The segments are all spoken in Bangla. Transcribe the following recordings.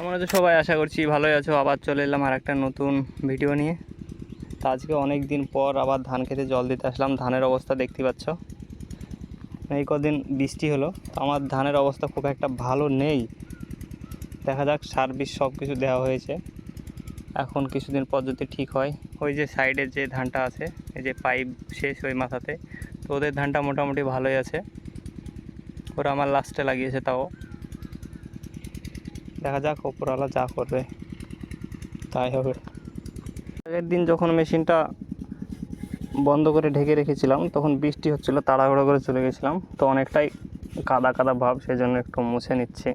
কেমন আছো সবাই? আশা করছি ভালোই আছো। আবার চলে এলাম আর একটা নতুন ভিডিও নিয়ে। তো আজকে অনেক দিন পর আবার ধান খেতে জল দিতে আসলাম। ধানের অবস্থা দেখতে পাচ্ছ, এই কদিন বৃষ্টি হলো, তো আমার ধানের অবস্থা খুব একটা ভালো নেই। দেখা যাক, সার বিষ সব কিছু দেওয়া হয়েছে, এখন কিছুদিন পর যদি ঠিক হয়। ওই যে সাইডে যে ধানটা আছে, এই যে পাইপ শেষ ওই মাথাতে, তো ওদের ধানটা মোটামুটি ভালোই আছে। ওরা আমার লাস্টে লাগিয়েছে, তাও দেখা যাক ওপরওয়ালা যা করবে তাই হবে। আগের দিন যখন মেশিনটা বন্ধ করে ঢেকে রেখেছিলাম তখন বৃষ্টি হচ্ছিল, তাড়াহুড়ো করে চলে গেছিলাম, তো অনেকটাই কাদা কাদা ভাব, সেই জন্য একটু মুছে নিচ্ছি।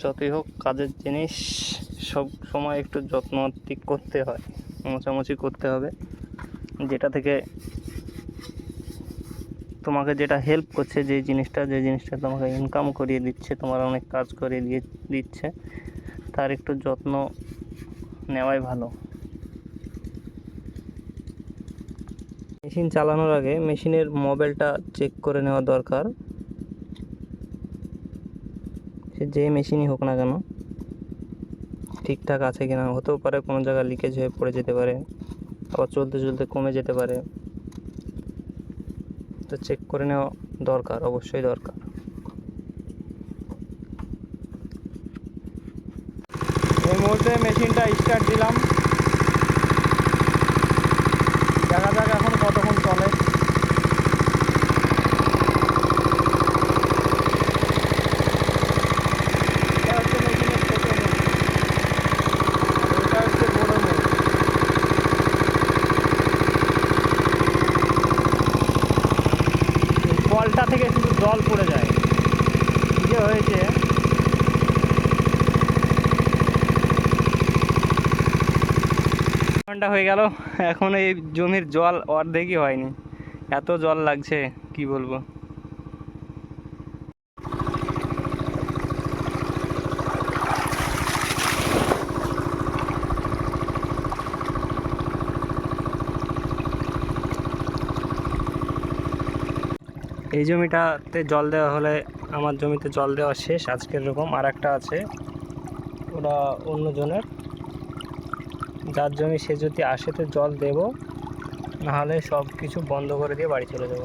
যতই হোক কাজের জিনিস, সব সময় একটু যত্ন করতে হয়, মোছামুছি করতে হবে। যেটা থেকে তোমাকে যেটা হেল্প করছে, যে জিনিসটা তোমাকে ইনকাম করিয়ে দিচ্ছে, তোমার অনেক কাজ করিয়ে দিচ্ছে, তার একটু যত্ন নেওয়াই ভালো। মেশিন চালানোর আগে মেশিনের মোবাইলটা চেক করে নেওয়া দরকার। সে যে মেশিনই হোক না কেন, ঠিকঠাক আছে কিনা। হতেও পারে কোনো জায়গায় লিকেজ হয়ে পড়ে যেতে পারে, আবার চলতে চলতে কমে যেতে পারে, তো চেক করে নেওয়া দরকার, অবশ্যই দরকার। এই মুহূর্তে মেশিনটা স্টার্ট দিলাম, দেখা যাক এখন কতক্ষণ চলে। কলটা থেকে শুধু জল পড়ে যায়, যে হয়েছে। ঘন্টা হয়ে গেল, এখন এই জমির জল অর্ধেকই হয়নি, এত জল লাগছে কি বলবো। এই জমিটাতে জল দেওয়া হলে আমার জমিতে জল দেওয়া শেষ আজকের এরকম। আর একটা আছে, ওরা অন্যজনের, যার জমি সে যদি আসে তো জল দেব, নাহলে সব কিছু বন্ধ করে দিয়ে বাড়ি চলে যাব।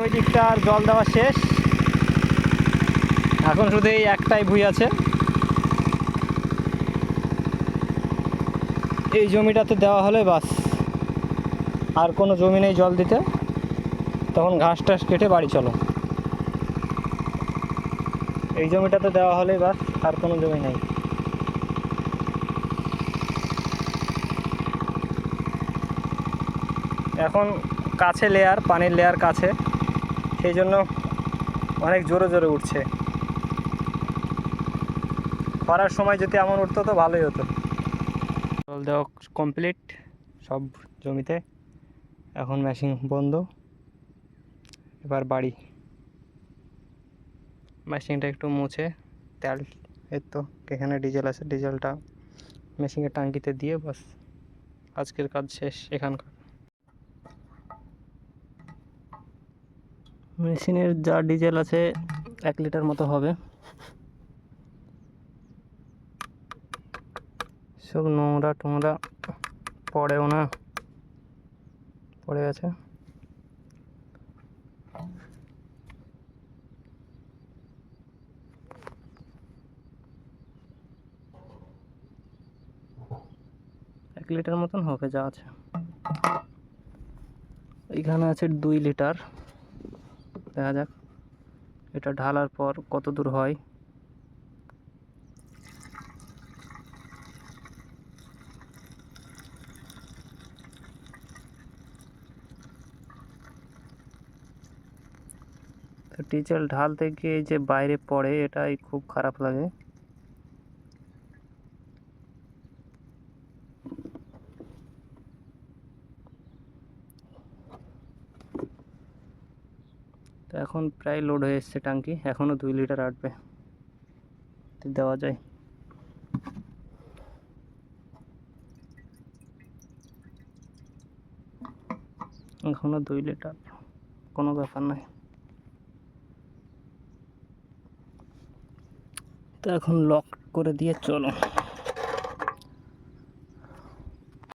ওই দিকটা আর জল দেওয়া শেষ, এখন শুধু এই একটাই ভুঁই আছে। এই জমিটাতে দেওয়া হলে বাস, আর কোনো জমি নেই জল দিতে, তখন ঘাস টাস কেটে বাড়ি চলো। এই জমিটাতে দেওয়া হলেই বাস, আর কোনো জমি নেই। এখন কাছে লেয়ার, পানির লেয়ার কাছে, সেই জন্য অনেক জোরে জোরে উঠছে। খরার সময় যদি এমন উঠতো তো ভালোই হতো। জল দেওয়া কমপ্লিট সব জমিতে, এখন মেশিন বন্ধ, এবার বাড়ি। মেশিনটা একটু মুছে তেল, এর তো এখানে ডিজেল আছে, ডিজেলটা মেশিনের টাঙ্কিতে দিয়ে বাস আজকের কাজ শেষ এখানকার। মেশিনের যা ডিজেল আছে 1 লিটার মতো হবে। সব নোংরা টোংরা পড়েও না, পড়ে গেছে। এক লিটার মতন হবে যা আছে। এখানে আছে 2 লিটার, দেখা যাক এটা ঢালার পর কত দূর হয়। তো ডিজেল ঢালতে গিয়ে যে বাইরে পড়ে, এটাই খুব খারাপ লাগে। তো এখন প্রায় লোড হয়ে এসছে ট্যাঙ্কি, এখনও 2 লিটার আটবে, দেওয়া যায়। এখনও 2 লিটার, কোনো ব্যাপার নয়। তো এখন লক করে দিয়ে চলো।